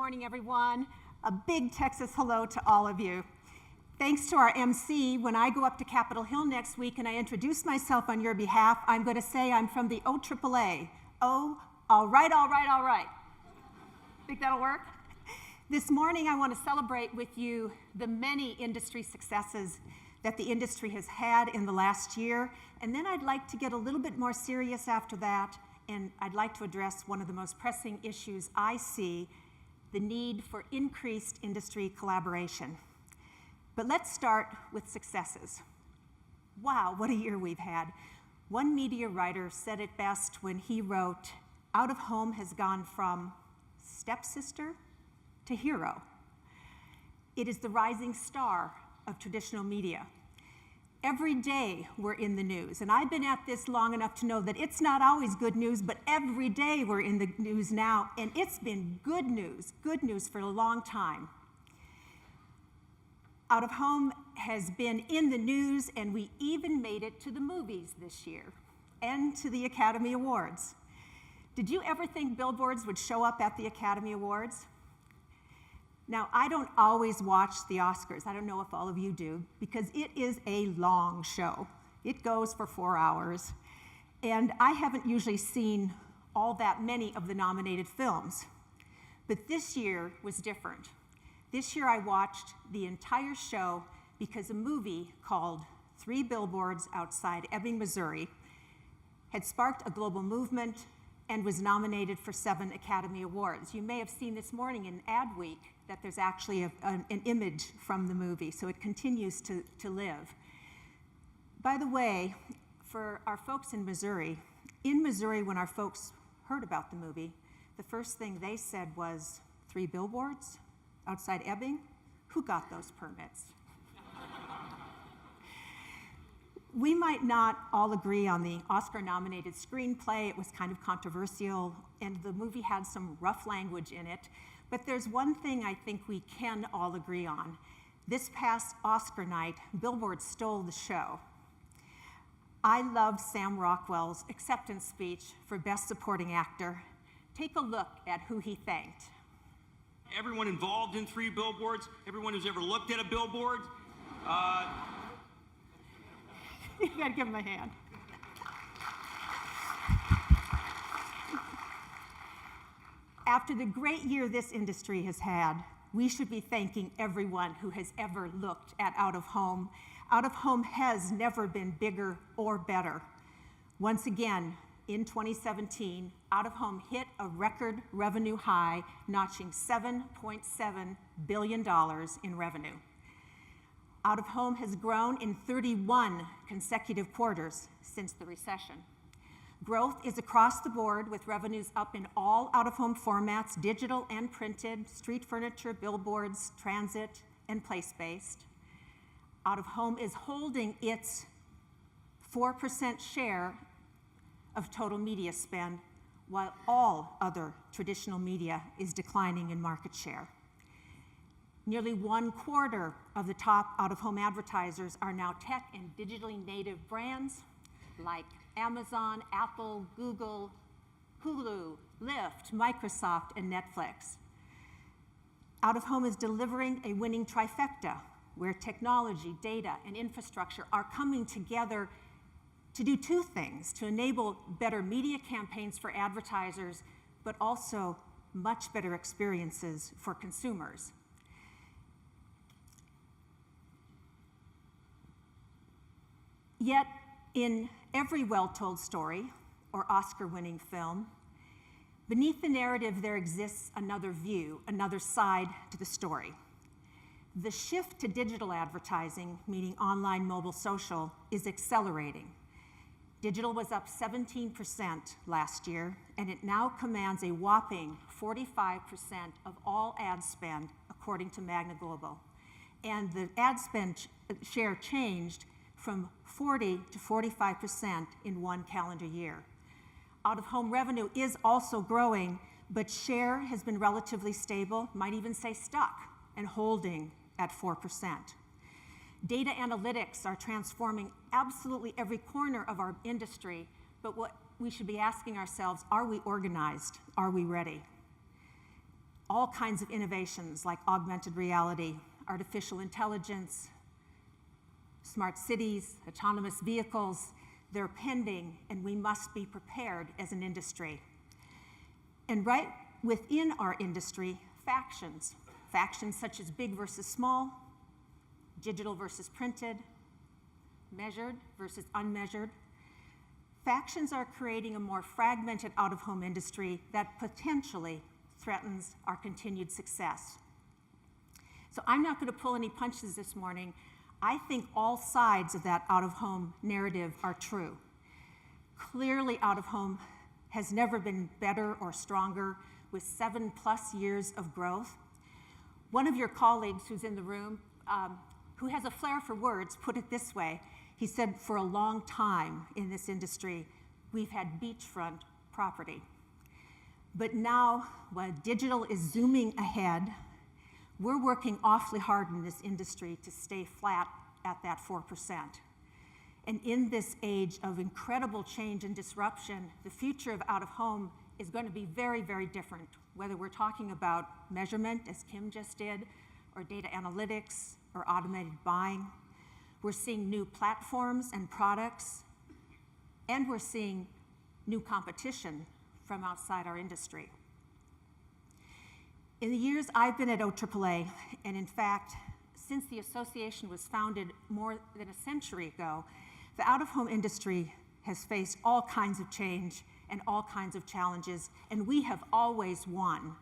morning, everyone. A big Texas hello to all of you. Thanks to our MC, when I go up to Capitol Hill next week and I introduce myself on your behalf, I'm going to say I'm from the OAAA. Oh, all right, all right, all right. Think that'll work? This morning, I want to celebrate with you the many industry successes that the industry has had in the last year, and then I'd like to get a little bit more serious after that, and I'd like to address one of the most pressing issues I see, the need for increased industry collaboration. But let's start with successes. Wow, what a year we've had. One media writer said it best when he wrote, "Out of Home has gone from stepsister to hero." It is the rising star of traditional media. Every day we're in the news, and I've been at this long enough to know that it's not always good news, but every day we're in the news now, and it's been good news for a long time. Out of Home has been in the news, and we even made it to the movies this year, and to the Academy Awards. Did you ever think billboards would show up at the Academy Awards? Now, I don't always watch the Oscars. I don't know if all of you do, because it is a long show. It goes for 4 hours. And I haven't usually seen all that many of the nominated films. But this year was different. This year I watched the entire show because a movie called 3 Billboards Outside Ebbing, Missouri had sparked a global movement and was nominated for 7 Academy Awards. You may have seen this morning in Ad Week that there's actually an image from the movie, so it continues to live. By the way, for our folks in Missouri, when our folks heard about the movie, the first thing they said was, 3 billboards outside Ebbing? Who got those permits? We might not all agree on the Oscar-nominated screenplay. It was kind of controversial, and the movie had some rough language in it. But there's one thing I think we can all agree on. This past Oscar night, Billboard stole the show. I love Sam Rockwell's acceptance speech for Best Supporting Actor. Take a look at who he thanked. Everyone involved in 3 Billboards, everyone who's ever looked at a billboard, You gotta give him a hand. After the great year this industry has had, we should be thanking everyone who has ever looked at Out of Home. Out of Home has never been bigger or better. Once again, in 2017, Out of Home hit a record revenue high, notching $7.7 billion in revenue. Out of Home has grown in 31 consecutive quarters since the recession. Growth is across the board, with revenues up in all out-of-home formats, digital and printed, street furniture, billboards, transit, and place-based. Out of Home is holding its 4% share of total media spend, while all other traditional media is declining in market share. Nearly 1/4 of the top out-of-home advertisers are now tech and digitally native brands like Amazon, Apple, Google, Hulu, Lyft, Microsoft, and Netflix. Out-of-home is delivering a winning trifecta where technology, data, and infrastructure are coming together to do 2 things: to enable better media campaigns for advertisers, but also much better experiences for consumers. Yet, in every well-told story or Oscar-winning film, beneath the narrative there exists another view, another side to the story. The shift to digital advertising, meaning online, mobile, social, is accelerating. Digital was up 17% last year, and it now commands a whopping 45% of all ad spend, according to Magna Global. And the ad spend share changed from 40 to 45% in 1 calendar year. Out-of-home revenue is also growing, but share has been relatively stable, might even say stuck, and holding at 4%. Data analytics are transforming absolutely every corner of our industry, but what we should be asking ourselves, are we organized? Are we ready? all kinds of innovations like augmented reality, artificial intelligence, smart cities, autonomous vehicles. They're pending, and we must be prepared as an industry. And right within our industry, factions such as big versus small, digital versus printed, measured versus unmeasured. Factions are creating a more fragmented out-of-home industry that potentially threatens our continued success. So I'm not going to pull any punches this morning. I think all sides of that out-of-home narrative are true. Clearly, out-of-home has never been better or stronger, with 7+ years of growth. One of your colleagues who's in the room, who has a flair for words, put it this way. He said, for a long time in this industry, we've had beachfront property. But now, while digital is zooming ahead, we're working awfully hard in this industry to stay flat at that 4%. And in this age of incredible change and disruption, the future of out-of-home is going to be very, very different, whether we're talking about measurement, as Kim just did, or data analytics, or automated buying. We're seeing new platforms and products, and we're seeing new competition from outside our industry. In the years I've been at OAAA, and in fact, since the association was founded more than a century ago, the out-of-home industry has faced all kinds of change and all kinds of challenges, and we have always won.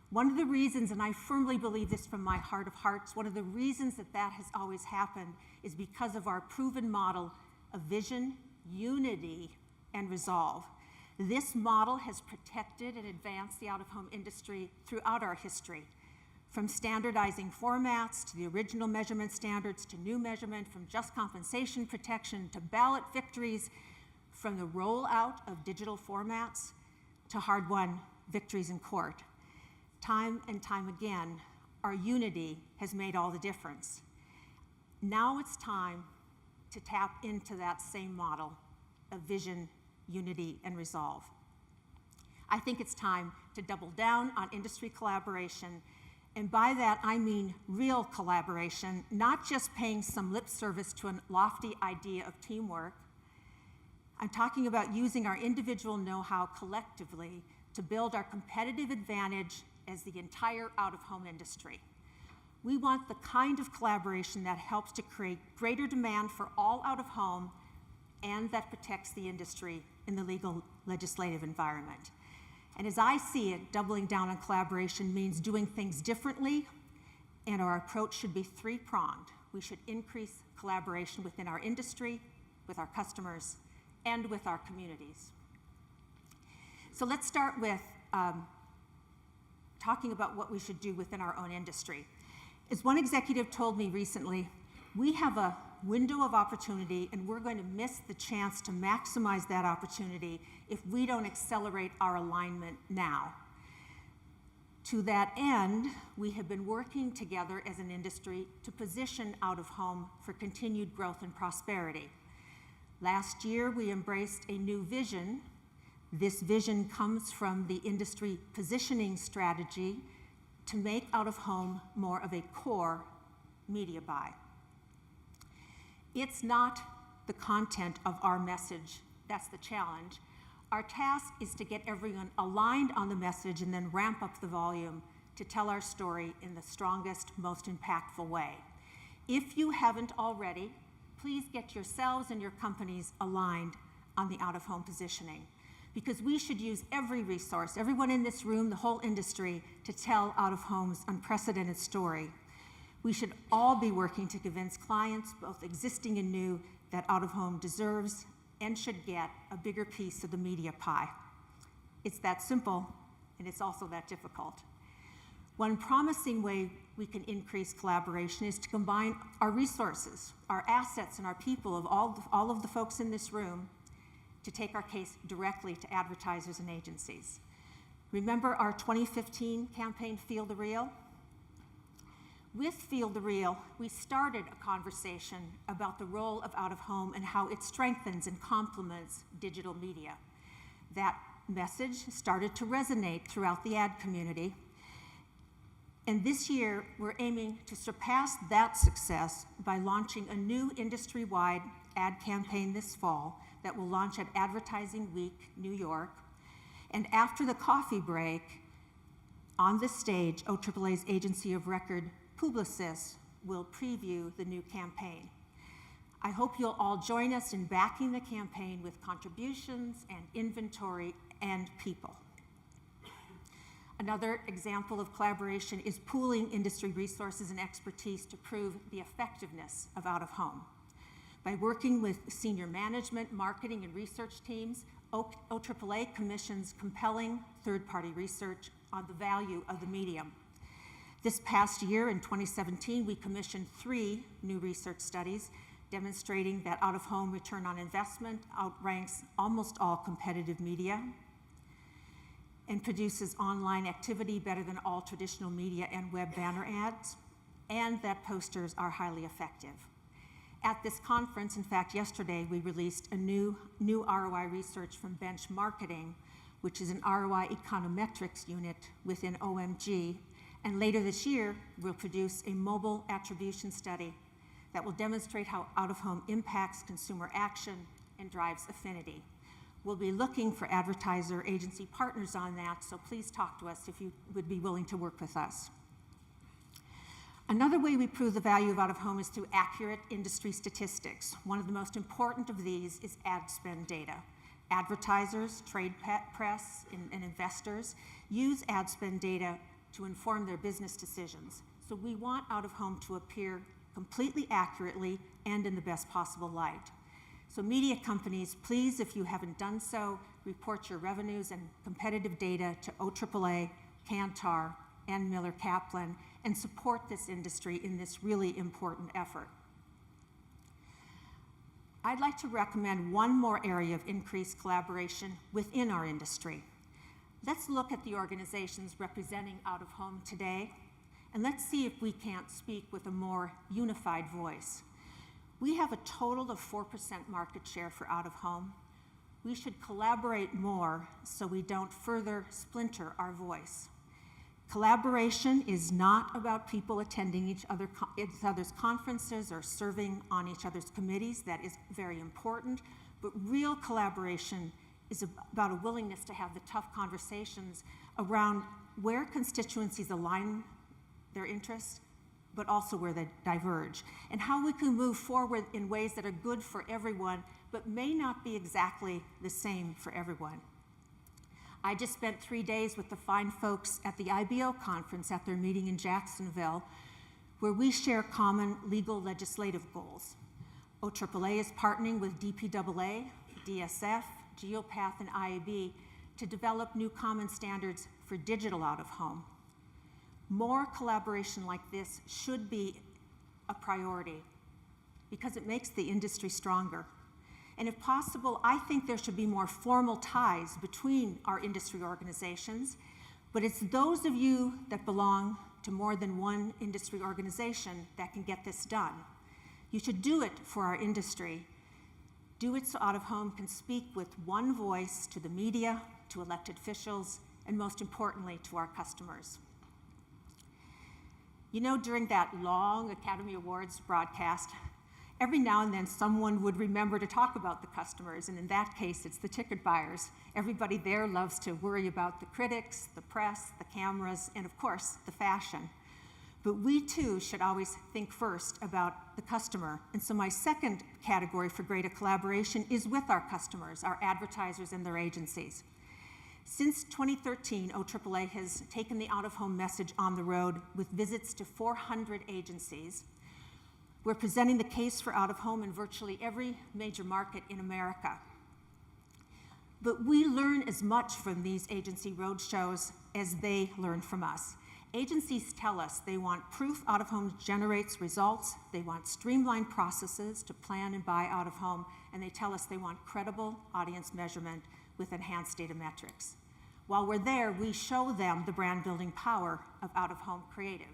One of the reasons, and I firmly believe this from my heart of hearts, one of the reasons that has always happened is because of our proven model of vision, unity, and resolve. This model has protected and advanced the out-of-home industry throughout our history, from standardizing formats to the original measurement standards to new measurement, from just compensation protection to ballot victories, from the rollout of digital formats to hard-won victories in court. Time and time again, our unity has made all the difference. Now it's time to tap into that same model of vision, unity, and resolve. I think it's time to double down on industry collaboration, and by that I mean real collaboration, not just paying some lip service to a lofty idea of teamwork. I'm talking about using our individual know-how collectively to build our competitive advantage as the entire out-of-home industry. We want the kind of collaboration that helps to create greater demand for all out-of-home and that protects the industry in the legal legislative environment. And as I see it, doubling down on collaboration means doing things differently, and our approach should be three-pronged. We should increase collaboration within our industry, with our customers, and with our communities. So let's start with talking about what we should do within our own industry. As one executive told me recently, we have a window of opportunity, and we're going to miss the chance to maximize that opportunity if we don't accelerate our alignment now. To that end, we have been working together as an industry to position out-of-home for continued growth and prosperity. Last year, we embraced a new vision. This vision comes from the industry positioning strategy to make out-of-home more of a core media buy. It's not the content of our message that's the challenge. Our task is to get everyone aligned on the message and then ramp up the volume to tell our story in the strongest, most impactful way. If you haven't already, please get yourselves and your companies aligned on the out-of-home positioning, because we should use every resource, everyone in this room, the whole industry, to tell out-of-home's unprecedented story. We should all be working to convince clients, both existing and new, that out-of-home deserves and should get a bigger piece of the media pie. It's that simple, and it's also that difficult. One promising way we can increase collaboration is to combine our resources, our assets, and our people of all of the folks in this room to take our case directly to advertisers and agencies. Remember our 2015 campaign, Feel the Real? With Feel the Real, we started a conversation about the role of out-of-home and how it strengthens and complements digital media. That message started to resonate throughout the ad community. And this year, we're aiming to surpass that success by launching a new industry-wide ad campaign this fall that will launch at Advertising Week, New York. And after the coffee break, on this stage, OAAA's agency of record, Publicis, will preview the new campaign. I hope you'll all join us in backing the campaign with contributions and inventory and people. Another example of collaboration is pooling industry resources and expertise to prove the effectiveness of out-of-home. By working with senior management, marketing, and research teams, OAAA commissions compelling third-party research on the value of the medium. This past year, in 2017, we commissioned 3 new research studies demonstrating that out-of-home return on investment outranks almost all competitive media and produces online activity better than all traditional media and web banner ads, and that posters are highly effective. At this conference, in fact, yesterday, we released a new ROI research from Bench Marketing, which is an ROI econometrics unit within OMG, and later this year, we'll produce a mobile attribution study that will demonstrate how out-of-home impacts consumer action and drives affinity. We'll be looking for advertiser agency partners on that, so please talk to us if you would be willing to work with us. Another way we prove the value of out-of-home is through accurate industry statistics. One of the most important of these is ad spend data. Advertisers, trade press, and investors use ad spend data to inform their business decisions. So we want out-of-home to appear completely accurately and in the best possible light. So media companies, please, if you haven't done so, report your revenues and competitive data to OAAA, Kantar, and Miller Kaplan, and support this industry in this really important effort. I'd like to recommend one more area of increased collaboration within our industry. Let's look at the organizations representing out-of-home today, and let's see if we can't speak with a more unified voice. We have a total of 4% market share for out-of-home. We should collaborate more so we don't further splinter our voice. Collaboration is not about people attending each other's conferences or serving on each other's committees. That is very important, but real collaboration is about a willingness to have the tough conversations around where constituencies align their interests, but also where they diverge, and how we can move forward in ways that are good for everyone, but may not be exactly the same for everyone. I just spent 3 days with the fine folks at the IBO conference at their meeting in Jacksonville, where we share common legal legislative goals. OAAA is partnering with DPAA, DSF, Geopath, and IAB to develop new common standards for digital out-of-home. More collaboration like this should be a priority because it makes the industry stronger. And if possible, I think there should be more formal ties between our industry organizations, but it's those of you that belong to more than one industry organization that can get this done. You should do it for our industry. Do it so out-of-home can speak with one voice to the media, to elected officials, and most importantly, to our customers. You know, during that long Academy Awards broadcast, every now and then someone would remember to talk about the customers, and in that case, it's the ticket buyers. Everybody there loves to worry about the critics, the press, the cameras, and of course, the fashion. But we too should always think first about the customer. And so my second category for greater collaboration is with our customers, our advertisers and their agencies. Since 2013, OAAA has taken the out-of-home message on the road with visits to 400 agencies. We're presenting the case for out-of-home in virtually every major market in America. But we learn as much from these agency roadshows as they learn from us. Agencies tell us they want proof out-of-home generates results, they want streamlined processes to plan and buy out-of-home, and they tell us they want credible audience measurement with enhanced data metrics. While we're there, we show them the brand-building power of out-of-home creative.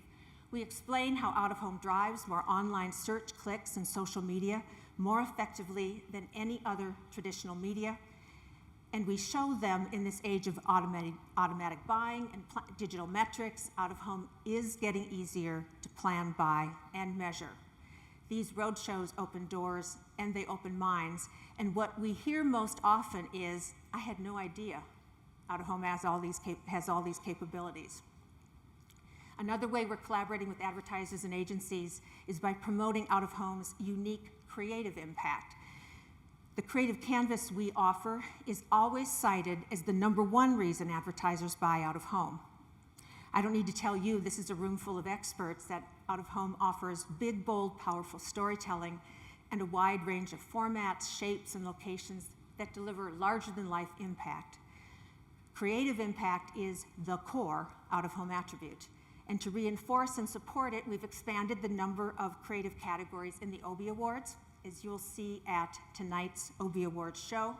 We explain how out-of-home drives more online search, clicks, and social media more effectively than any other traditional media. And we show them in this age of automatic buying and digital metrics, out-of-home is getting easier to plan, buy, and measure. These road shows open doors and they open minds. And what we hear most often is, I had no idea out-of-home has all these capabilities. Another way we're collaborating with advertisers and agencies is by promoting out-of-home's unique creative impact. The creative canvas we offer is always cited as the #1 reason advertisers buy out-of-home. I don't need to tell you, this is a room full of experts, that out-of-home offers big, bold, powerful storytelling and a wide range of formats, shapes, and locations that deliver larger-than-life impact. Creative impact is the core out-of-home attribute. And to reinforce and support it, we've expanded the number of creative categories in the OB Awards, as you'll see at tonight's OB Awards show.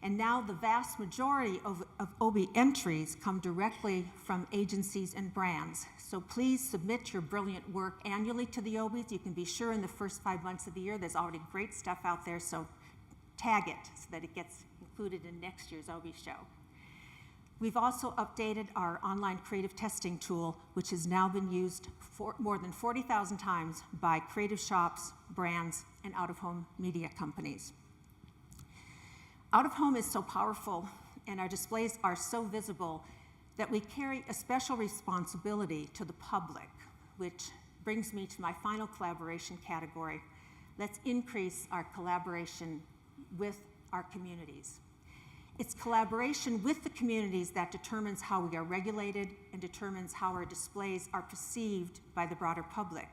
And now the vast majority of OB entries come directly from agencies and brands. So please submit your brilliant work annually to the OBs. You can be sure in the first 5 months of the year, there's already great stuff out there, so tag it so that it gets included in next year's OB show. We've also updated our online creative testing tool, which has now been used more than 40,000 times by creative shops, brands, and out-of-home media companies. Out-of-home is so powerful and our displays are so visible that we carry a special responsibility to the public, which brings me to my final collaboration category. Let's increase our collaboration with our communities. It's collaboration with the communities that determines how we are regulated and determines how our displays are perceived by the broader public.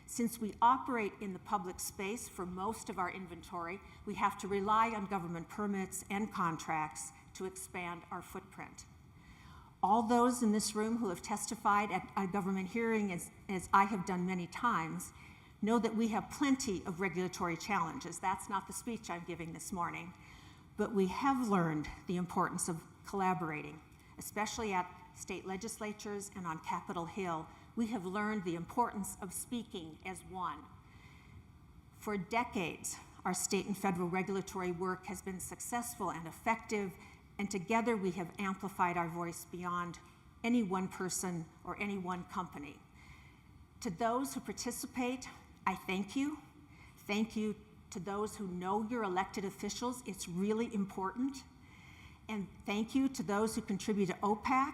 Since we operate in the public space for most of our inventory, we have to rely on government permits and contracts to expand our footprint. All those in this room who have testified at a government hearing, as I have done many times, know that we have plenty of regulatory challenges. That's not the speech I'm giving this morning. But we have learned the importance of collaborating, especially at state legislatures and on Capitol Hill. We have learned the importance of speaking as one. For decades, our state and federal regulatory work has been successful and effective, and together we have amplified our voice beyond any one person or any one company. To those who participate, I thank you. Thank you to those who know your elected officials. It's really important. And thank you to those who contribute to OPAC,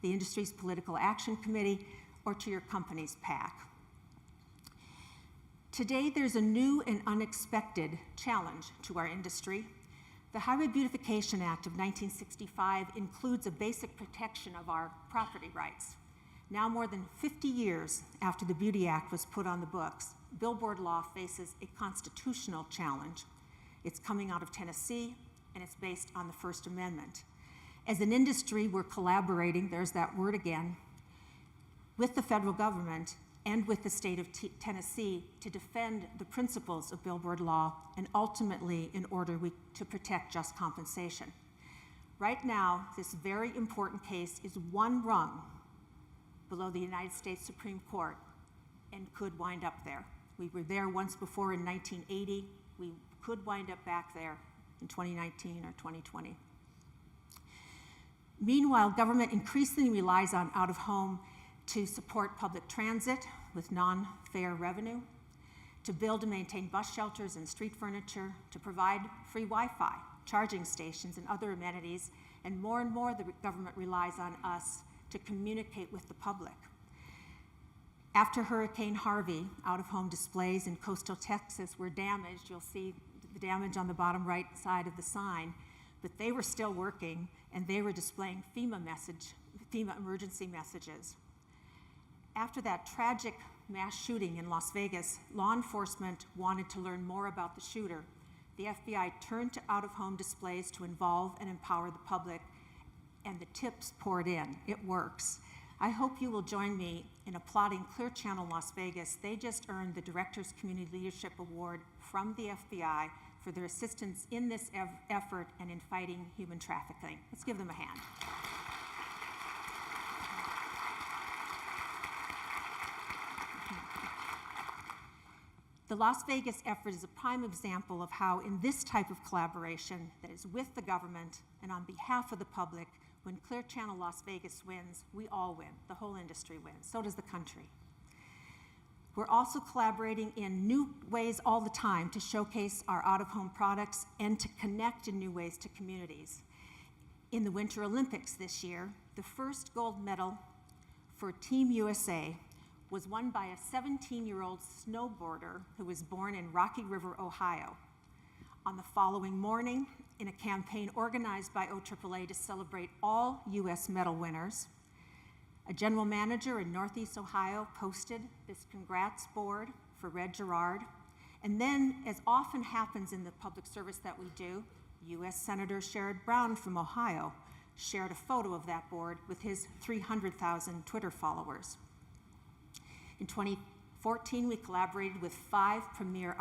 the industry's political action committee, or to your company's PAC. Today, there's a new and unexpected challenge to our industry. The Highway Beautification Act of 1965 includes a basic protection of our property rights. Now, more than 50 years after the Beauty Act was put on the books, billboard law faces a constitutional challenge. It's coming out of Tennessee, and it's based on the First Amendment. As an industry, we're collaborating, there's that word again, with the federal government and with the state of Tennessee to defend the principles of billboard law and ultimately in order to protect just compensation. Right now, this very important case is one rung below the United States Supreme Court and could wind up there. We were there once before in 1980. We could wind up back there in 2019 or 2020. Meanwhile, government increasingly relies on out-of-home to support public transit with non-fare revenue, to build and maintain bus shelters and street furniture, to provide free Wi-Fi, charging stations, and other amenities, and more the government relies on us to communicate with the public. After Hurricane Harvey, out-of-home displays in coastal Texas were damaged. You'll see the damage on the bottom right side of the sign, but they were still working and they were displaying FEMA emergency messages. After that tragic mass shooting in Las Vegas, law enforcement wanted to learn more about the shooter. The FBI turned to out-of-home displays to involve and empower the public, and the tips poured in. It works. I hope you will join me in applauding Clear Channel Las Vegas. They just earned the Director's Community Leadership Award from the FBI for their assistance in this effort and in fighting human trafficking. Let's give them a hand. The Las Vegas effort is a prime example of how in this type of collaboration that is with the government and on behalf of the public, when Clear Channel Las Vegas wins, we all win, the whole industry wins, so does the country. We're also collaborating in new ways all the time to showcase our out-of-home products and to connect in new ways to communities. In the Winter Olympics this year, the first gold medal for Team USA was won by a 17-year-old snowboarder who was born in Rocky River, Ohio. On the following morning, in a campaign organized by OAAA to celebrate all US medal winners, a general manager in Northeast Ohio posted this congrats board for Red Gerard. And then, as often happens in the public service that we do, US Senator Sherrod Brown from Ohio shared a photo of that board with his 300,000 Twitter followers. In 2014, we collaborated with 5 premier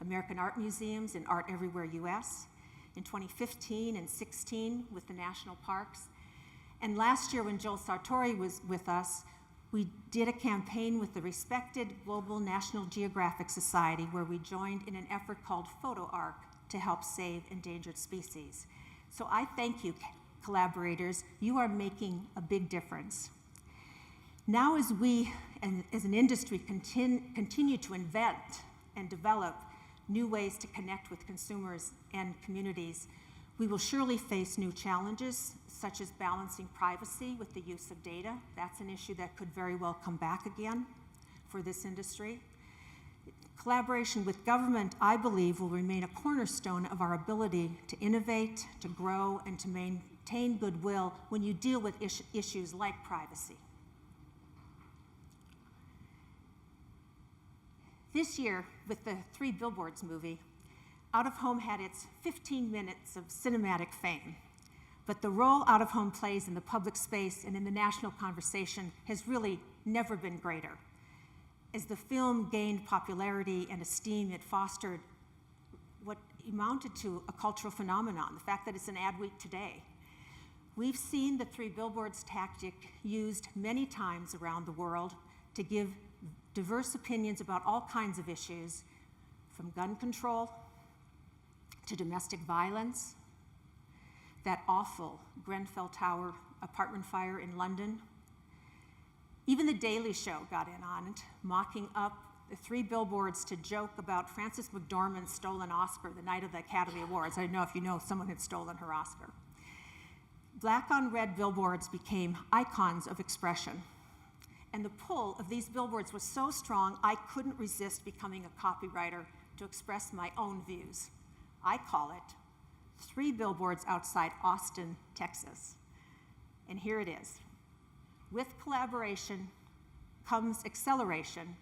American art museums in Art Everywhere US. In 2015 and 16 with the national parks. And last year when Joel Sartori was with us, we did a campaign with the respected Global National Geographic Society where we joined in an effort called Photo Arc to help save endangered species. So I thank you, collaborators. You are making a big difference. Now as we, as an industry, continue to invent and develop new ways to connect with consumers and communities, we will surely face new challenges, such as balancing privacy with the use of data. That's an issue that could very well come back again for this industry. Collaboration with government, I believe, will remain a cornerstone of our ability to innovate, to grow, and to maintain goodwill when you deal with issues like privacy. This year, with the 3 Billboards movie, Out of Home had its 15 minutes of cinematic fame. But the role out of home plays in the public space and in the national conversation has really never been greater. As the film gained popularity and esteem, it fostered what amounted to a cultural phenomenon, the fact that it's an ad week today. We've seen the 3 Billboards tactic used many times around the world to give diverse opinions about all kinds of issues, from gun control to domestic violence, that awful Grenfell Tower apartment fire in London. Even The Daily Show got in on it, mocking up the 3 Billboards to joke about Frances McDormand's stolen Oscar the night of the Academy Awards. I don't know if you know someone had stolen her Oscar. Black on red billboards became icons of expression. And the pull of these billboards was so strong, I couldn't resist becoming a copywriter to express my own views. I call it 3 Billboards Outside Austin, Texas. And here it is. With collaboration comes acceleration.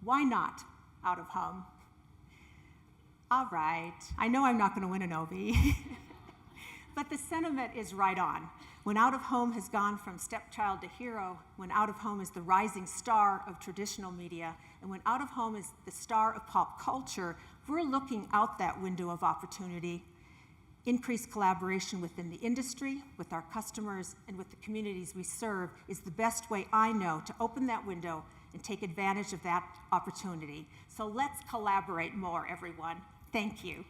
Why not out of home? All right, I know I'm not going to win an Obie, but the sentiment is right on. When out of home has gone from stepchild to hero, when out of home is the rising star of traditional media, and when out of home is the star of pop culture, we're looking out that window of opportunity. Increased collaboration within the industry, with our customers, and with the communities we serve is the best way I know to open that window and take advantage of that opportunity. So let's collaborate more, everyone. Thank you.